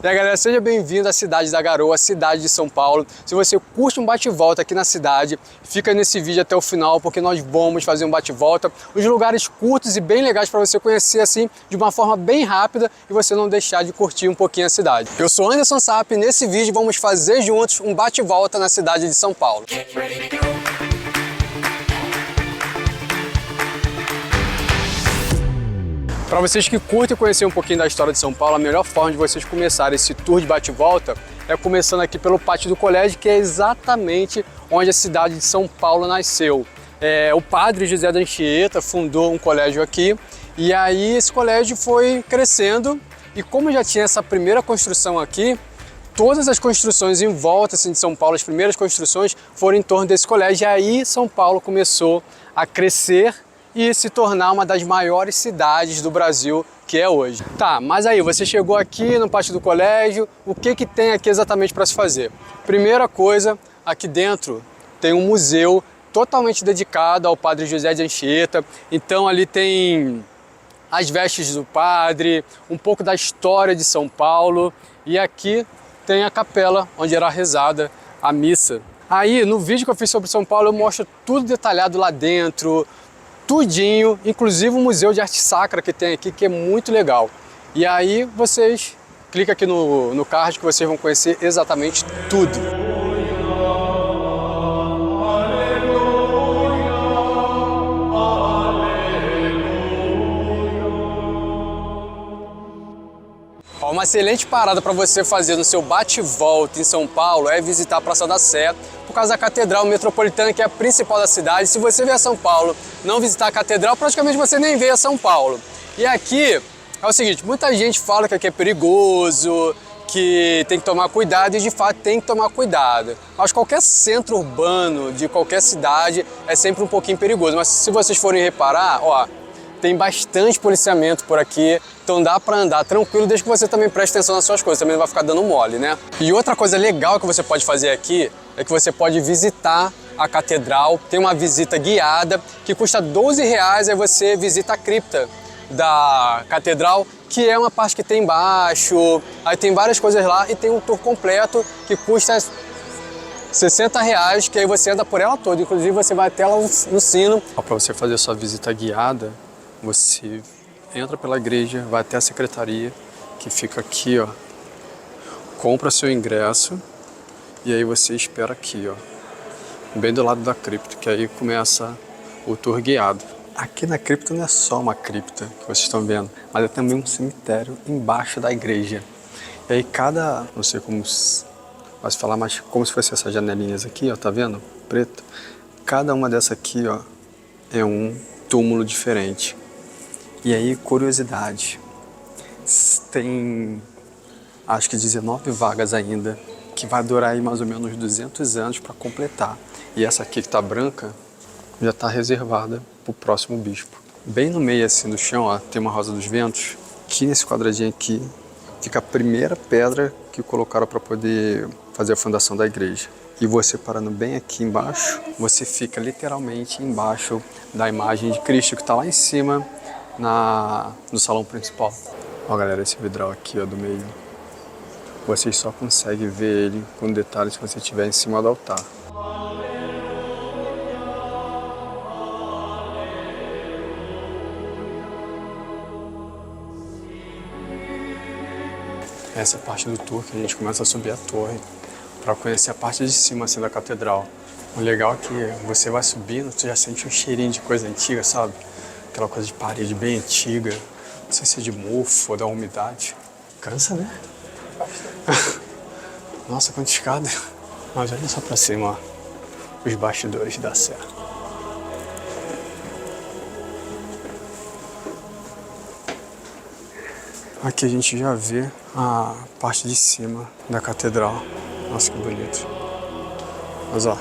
E aí galera, seja bem-vindo à cidade da Garoa, cidade de São Paulo. Se você curte um bate-volta aqui na cidade, fica nesse vídeo até o final, porque nós vamos fazer um bate-volta. Os lugares curtos e bem legais para você conhecer assim, de uma forma bem rápida e você não deixar de curtir um pouquinho a cidade. Eu sou Anderson Sapp e nesse vídeo vamos fazer juntos um bate-volta na cidade de São Paulo. Para vocês que curtem conhecer um pouquinho da história de São Paulo, a melhor forma de vocês começarem esse tour de bate-volta é começando aqui pelo pátio do colégio, que é exatamente onde a cidade de São Paulo nasceu. O padre José da Anchieta fundou um colégio aqui e aí esse colégio foi crescendo e como já tinha essa primeira construção aqui, todas as construções em volta assim, de São Paulo, as primeiras construções foram em torno desse colégio e aí São Paulo começou a crescer e se tornar uma das maiores cidades do Brasil que é hoje. Tá, mas aí você chegou aqui no pátio do colégio, o que que tem aqui exatamente para se fazer? Primeira coisa, aqui dentro tem um museu totalmente dedicado ao padre José de Anchieta, então ali tem as vestes do padre, um pouco da história de São Paulo e aqui tem a capela onde era rezada a missa. Aí no vídeo que eu fiz sobre São Paulo eu mostro tudo detalhado lá dentro, tudinho, inclusive o Museu de Arte Sacra que tem aqui, que é muito legal. E aí vocês clicam aqui no card que vocês vão conhecer exatamente tudo. Uma excelente parada para você fazer no seu bate-volta em São Paulo é visitar a Praça da Sé, por causa da Catedral Metropolitana, que é a principal da cidade. Se você vier a São Paulo não visitar a Catedral, praticamente você nem veio a São Paulo. E aqui é o seguinte, muita gente fala que aqui é perigoso, que tem que tomar cuidado, e de fato tem que tomar cuidado. Mas qualquer centro urbano de qualquer cidade é sempre um pouquinho perigoso. Mas se vocês forem reparar, ó, tem bastante policiamento por aqui, então dá para andar tranquilo, desde que você também preste atenção nas suas coisas, também não vai ficar dando mole, né? E outra coisa legal que você pode fazer aqui é que você pode visitar a catedral, tem uma visita guiada que custa R$12, aí você visita a cripta da catedral, que é uma parte que tem embaixo, aí tem várias coisas lá e tem um tour completo que custa R$60, que aí você anda por ela toda, inclusive você vai até lá no sino. Para você fazer a sua visita guiada, você entra pela igreja, vai até a secretaria, que fica aqui, ó, compra seu ingresso e aí você espera aqui, ó, bem do lado da cripta, que aí começa o tour guiado. Aqui na cripta não é só uma cripta que vocês estão vendo, mas é também um cemitério embaixo da igreja. E aí não sei como vai se falar, mas como se fosse essas janelinhas aqui, ó, tá vendo? Preto. Cada uma dessa aqui, ó, é um túmulo diferente. E aí, curiosidade, tem acho que 19 vagas ainda, que vai durar aí mais ou menos 200 anos para completar. E essa aqui que tá branca, já está reservada para o próximo bispo. Bem no meio assim do chão, ó, tem uma rosa dos ventos, que nesse quadradinho aqui fica a primeira pedra que colocaram para poder fazer a fundação da igreja. E você parando bem aqui embaixo, você fica literalmente embaixo da imagem de Cristo que está lá em cima, no salão principal. Ó galera, esse vidral aqui, ó, do meio, vocês só conseguem ver ele com detalhes se você estiver em cima do altar. Essa é a parte do tour que a gente começa a subir a torre para conhecer a parte de cima assim, da catedral. O legal é que você vai subindo, você já sente um cheirinho de coisa antiga, sabe? Aquela coisa de parede bem antiga, não sei se é de mofo ou da umidade. Cansa, né? Nossa, quanta escada. Mas olha só pra cima, ó, os bastidores da Sé. Aqui a gente já vê a parte de cima da catedral. Nossa, que bonito. Mas ó,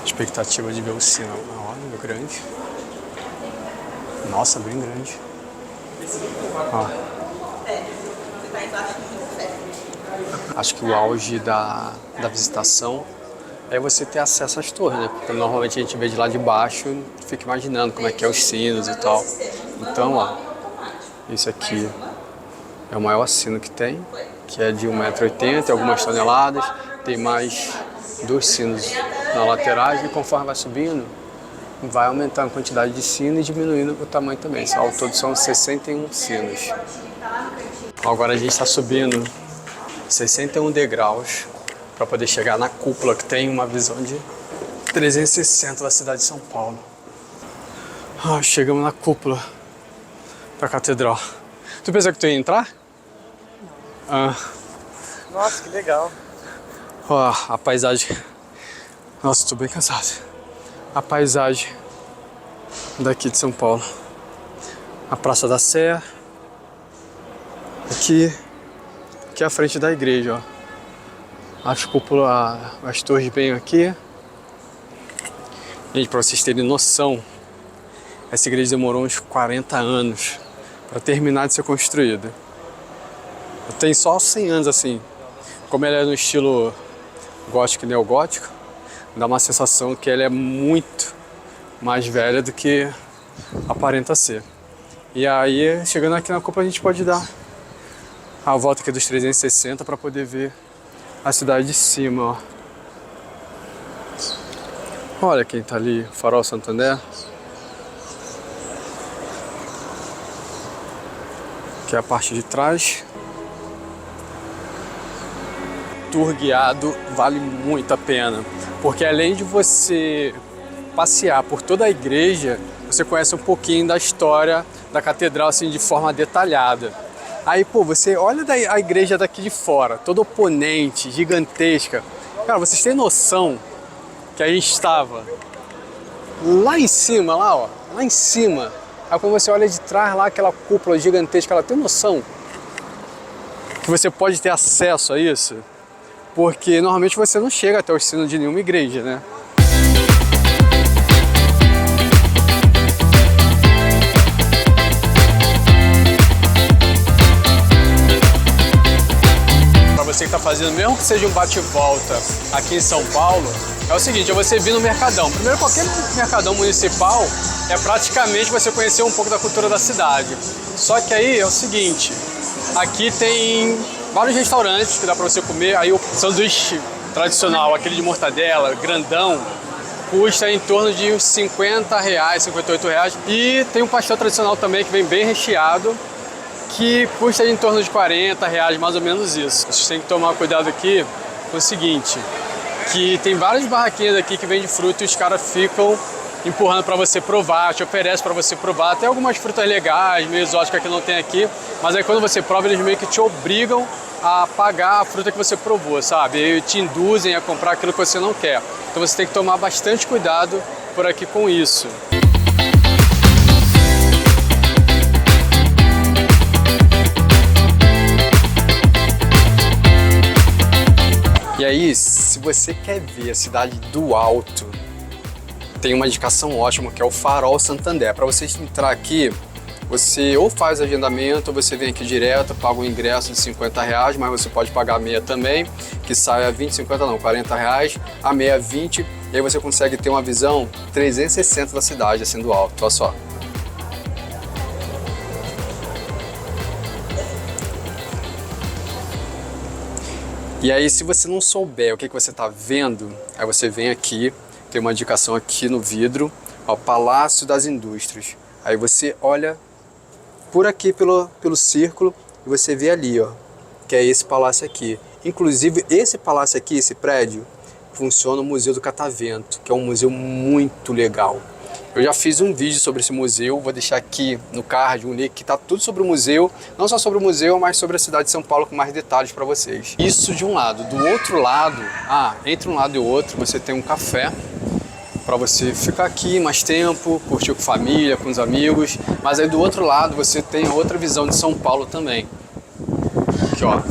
expectativa de ver o sino. Olha, grande. Nossa, bem grande. Ó. acho que o auge da visitação é você ter acesso às torres, né? Porque normalmente a gente vê de lá de baixo e fica imaginando como é que é os sinos e tal. Então, ó, esse aqui é o maior sino que tem, que é de 1,80 m e algumas toneladas. Tem mais 2 sinos na laterais e conforme vai subindo, vai aumentando a quantidade de sino e diminuindo o tamanho também. Ao todo são 61 sinos. Agora a gente está subindo 61 degraus para poder chegar na cúpula, que tem uma visão de 360 da cidade de São Paulo. Chegamos na cúpula da catedral. Tu pensa que tu ia entrar? Nossa, que legal. Ó, a paisagem. Nossa, estou bem cansado. A paisagem daqui de São Paulo. A Praça da Sé. Aqui é a frente da igreja, ó. As cúpulas, as torres bem aqui. Gente, para vocês terem noção, essa igreja demorou uns 40 anos para terminar de ser construída. Tem só 100 anos assim. Como ela é no estilo gótico e neogótico, dá uma sensação que ela é muito mais velha do que aparenta ser. E aí, chegando aqui na cúpula, a gente pode dar a volta aqui dos 360 para poder ver a cidade de cima, ó. Olha quem tá ali, Farol Santander. Que é a parte de trás. Tour guiado vale muito a pena, porque além de você passear por toda a igreja, você conhece um pouquinho da história da catedral assim de forma detalhada. Aí, pô, você olha a igreja daqui de fora, toda oponente, gigantesca. Cara, vocês têm noção que a gente estava lá em cima, lá em cima. Aí quando você olha de trás lá, aquela cúpula gigantesca, ela tem noção que você pode ter acesso a isso? Porque normalmente você não chega até o sino de nenhuma igreja, né? Para você que está fazendo, mesmo que seja um bate-volta aqui em São Paulo, é o seguinte, é você vir no Mercadão. Primeiro, qualquer mercadão municipal é praticamente você conhecer um pouco da cultura da cidade. Só que aí é o seguinte, aqui tem vários restaurantes que dá para você comer. Aí o sanduíche tradicional, aquele de mortadela, grandão, custa em torno de uns R$50, R$58. E tem um pastel tradicional também que vem bem recheado, que custa em torno de R$40, mais ou menos isso. Vocês têm que tomar cuidado aqui com o seguinte, que tem várias barraquinhas aqui que vendem fruta e os caras ficam empurrando para você provar, te oferece para você provar. Até algumas frutas legais, meio exóticas que não tem aqui, mas aí quando você prova eles meio que te obrigam a pagar a fruta que você provou, sabe? E te induzem a comprar aquilo que você não quer. Então você tem que tomar bastante cuidado por aqui com isso. E aí, se você quer ver a cidade do alto, tem uma indicação ótima que é o Farol Santander. Para você entrar aqui, você ou faz agendamento, ou você vem aqui direto, paga um ingresso de R$50, mas você pode pagar a meia também, que sai a 20, 50 não, R$40, a meia 20, e aí você consegue ter uma visão 360 da cidade, assim, do alto, olha só. E aí, se você não souber o que você está vendo, aí você vem aqui, tem uma indicação aqui no vidro, ó, Palácio das Indústrias. Aí você olha por aqui pelo círculo e você vê ali, ó, que é esse palácio aqui. Inclusive, esse palácio aqui, esse prédio, funciona o Museu do Catavento, que é um museu muito legal. Eu já fiz um vídeo sobre esse museu, vou deixar aqui no card um link que tá tudo sobre o museu, não só sobre o museu, mas sobre a cidade de São Paulo com mais detalhes para vocês. Isso de um lado. Do outro lado, entre um lado e o outro, você tem um café para você ficar aqui mais tempo, curtir com família, com os amigos. Mas aí do outro lado você tem a outra visão de São Paulo também. Aqui, ó.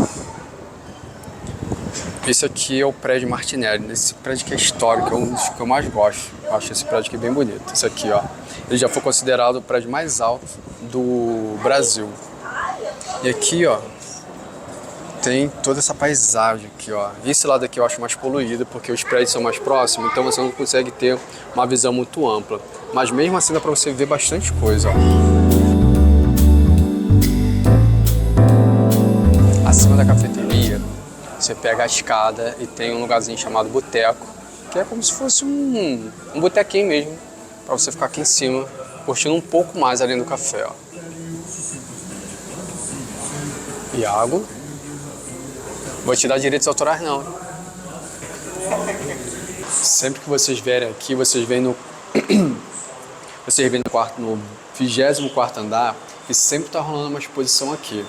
Esse aqui é o prédio Martinelli. Esse prédio que é histórico, é um dos que eu mais gosto. Eu acho esse prédio aqui bem bonito. Esse aqui, ó. Ele já foi considerado o prédio mais alto do Brasil. E aqui, ó, tem toda essa paisagem aqui, ó. Esse lado aqui eu acho mais poluído porque os prédios são mais próximos, então você não consegue ter uma visão muito ampla. Mas mesmo assim dá pra você ver bastante coisa, ó. Acima da cafeteria, você pega a escada e tem um lugarzinho chamado boteco, que é como se fosse um botequinho mesmo, pra você ficar aqui em cima, curtindo um pouco mais além do café, ó. Iago, vou te dar direitos autorais não. Sempre que vocês vierem aqui, vocês vêm no 24º andar e sempre tá rolando uma exposição aqui.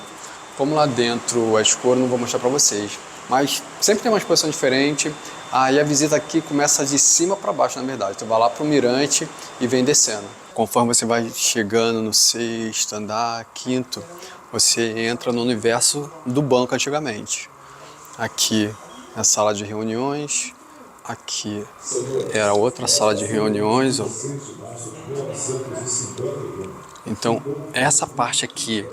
Como lá dentro é escuro, não vou mostrar pra vocês, mas sempre tem uma exposição diferente. E a visita aqui começa de cima para baixo, na verdade. Tu vai lá pro mirante e vem descendo. Conforme você vai chegando no 6º andar, 5º, você entra no universo do banco antigamente. Aqui é a sala de reuniões, aqui era outra sala de reuniões, ó. Então, essa parte aqui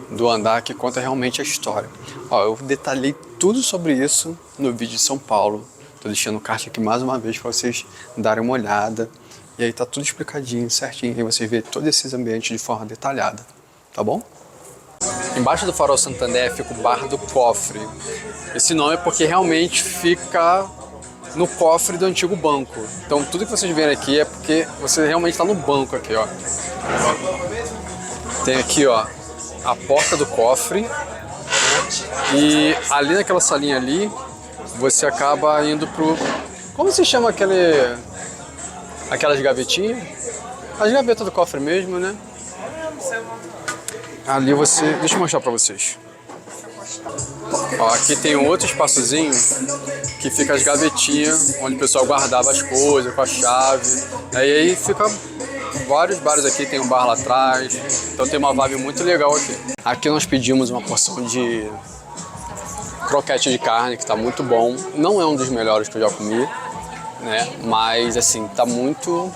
do andar que conta realmente a história. Ó, eu detalhei tudo sobre isso no vídeo de São Paulo. Tô deixando o card aqui mais uma vez para vocês darem uma olhada. E aí tá tudo explicadinho, certinho. E vocês vê todos esses ambientes de forma detalhada, tá bom? Embaixo do Farol Santander fica o Bar do Cofre. Esse nome é porque realmente fica no cofre do antigo banco. Então tudo que vocês veem aqui é porque você realmente está no banco aqui, ó. Tem aqui, ó, a porta do cofre. E ali naquela salinha ali, você acaba indo pro... Como se chama aquelas gavetinhas? As gavetas do cofre mesmo, né? Ali você... Deixa eu mostrar pra vocês. Ó, aqui tem um outro espaçozinho que fica as gavetinhas, onde o pessoal guardava as coisas com a chave. Aí fica vários bares aqui, tem um bar lá atrás. Então tem uma vibe muito legal aqui. Aqui nós pedimos uma porção de croquete de carne, que tá muito bom. Não é um dos melhores que eu já comi, né? Mas assim, tá muito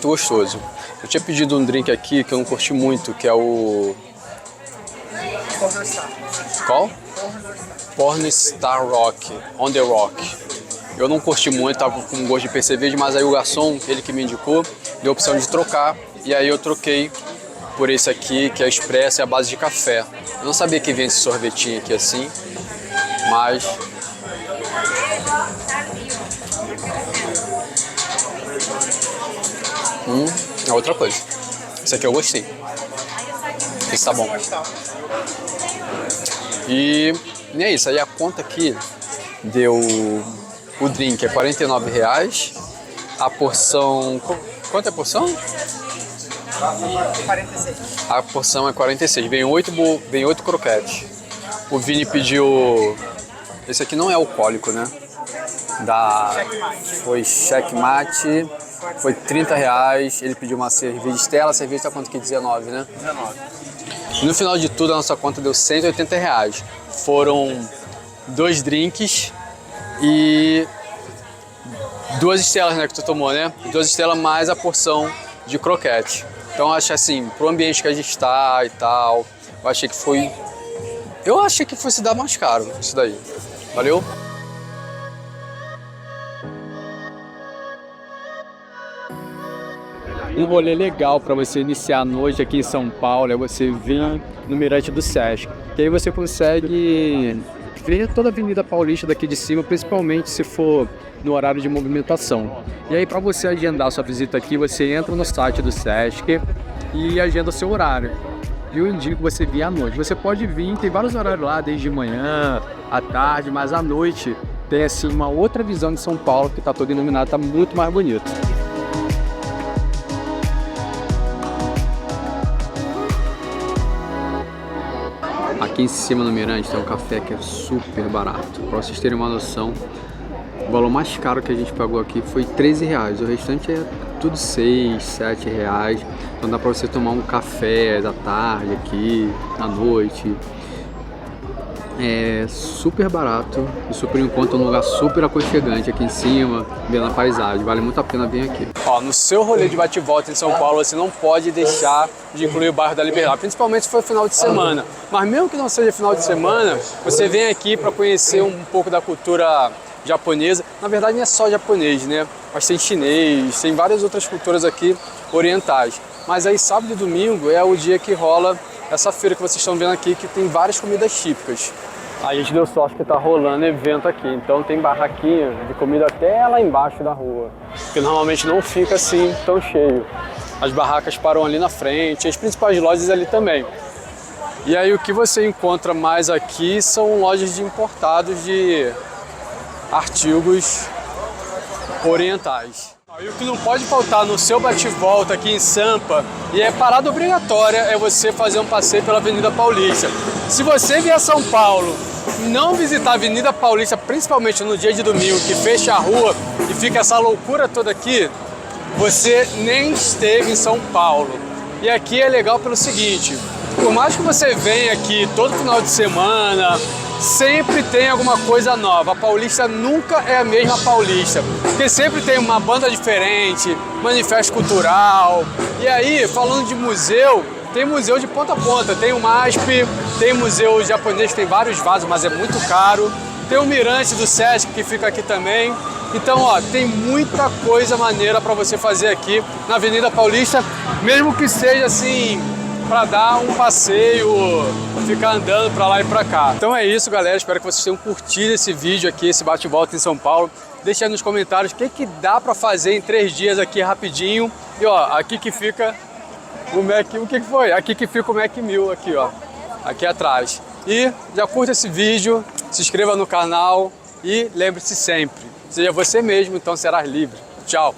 gostoso. Eu tinha pedido um drink aqui que eu não curti muito, que é o... Qual? Porn Star Rock, On The Rock. Eu não curti muito, tava com gosto de cerveja, mas aí o garçom, ele que me indicou, deu a opção de trocar. E aí eu troquei por esse aqui, que é expresso e a base de café. Eu não sabia que vinha esse sorvetinho aqui assim, mas... É outra coisa. Esse aqui eu gostei. Esse tá bom. E é isso, aí a conta aqui deu... O drink é R$49. A porção... Quanto é a porção? 46. A porção é 46. Vem 8 croquetes. O Vini pediu... Esse aqui não é alcoólico, né? Foi checkmate. Foi R$30. Ele pediu uma cerveja Stella. A cerveja tá quanto aqui? 19, né? 19. No final de tudo, a nossa conta deu R$180. Foram 2 drinks e 2 estelas, né, que tu tomou, né? 2 estelas mais a porção de croquete. Então, acho assim, pro ambiente que a gente tá e tal, eu achei que fosse dar mais caro isso daí. Valeu? Um rolê legal para você iniciar a noite aqui em São Paulo é você vir no Mirante do Sesc. Que aí você consegue ver toda a Avenida Paulista daqui de cima, principalmente se for no horário de movimentação. E aí, para você agendar sua visita aqui, você entra no site do Sesc e agenda seu horário. E eu indico você vir à noite. Você pode vir, tem vários horários lá, desde manhã, à tarde, mas à noite tem assim uma outra visão de São Paulo que está toda iluminada, está muito mais bonito. Aqui em cima no Mirante tem um café que é super barato. Para vocês terem uma noção, o valor mais caro que a gente pagou aqui foi R$13. O restante é tudo R$6, R$7. Então dá para você tomar um café da tarde aqui, à noite. É super barato e super em conta, um lugar super aconchegante aqui em cima, vendo a paisagem, vale muito a pena vir aqui. Ó, no seu rolê de bate-volta em São Paulo, você não pode deixar de incluir o bairro da Liberdade, principalmente se for final de semana. Mas mesmo que não seja final de semana, você vem aqui para conhecer um pouco da cultura japonesa. Na verdade não é só japonês, né? Mas tem chinês, tem várias outras culturas aqui orientais. Mas aí sábado e domingo é o dia que rola essa feira que vocês estão vendo aqui, que tem várias comidas típicas. A gente deu sorte que tá rolando evento aqui, então tem barraquinha de comida até lá embaixo da rua, que normalmente não fica assim tão cheio. As barracas param ali na frente, as principais lojas ali também. E aí o que você encontra mais aqui são lojas de importados de artigos orientais. E o que não pode faltar no seu bate-volta aqui em Sampa, e é parada obrigatória, é você fazer um passeio pela Avenida Paulista. Se você vier a São Paulo e não visitar a Avenida Paulista, principalmente no dia de domingo, que fecha a rua e fica essa loucura toda aqui, você nem esteve em São Paulo. E aqui é legal pelo seguinte, por mais que você venha aqui todo final de semana, sempre tem alguma coisa nova. A Paulista nunca é a mesma Paulista, porque sempre tem uma banda diferente, manifesto cultural. E aí, falando de museu, tem museu de ponta a ponta. Tem o MASP, tem museu japonês que tem vários vasos, mas é muito caro. Tem o Mirante do Sesc que fica aqui também. Então, ó, tem muita coisa maneira para você fazer aqui na Avenida Paulista, mesmo que seja assim, para dar um passeio, ficar andando para lá e para cá. Então é isso, galera, espero que vocês tenham curtido esse vídeo aqui, esse bate-volta em São Paulo. Deixa aí nos comentários o que dá para fazer em 3 dias aqui rapidinho. E ó, aqui que fica o Mac, o que foi? Aqui que fica o Mac 1000 aqui, ó, aqui atrás. E já curta esse vídeo, se inscreva no canal e lembre-se sempre, seja você mesmo, então serás livre. Tchau!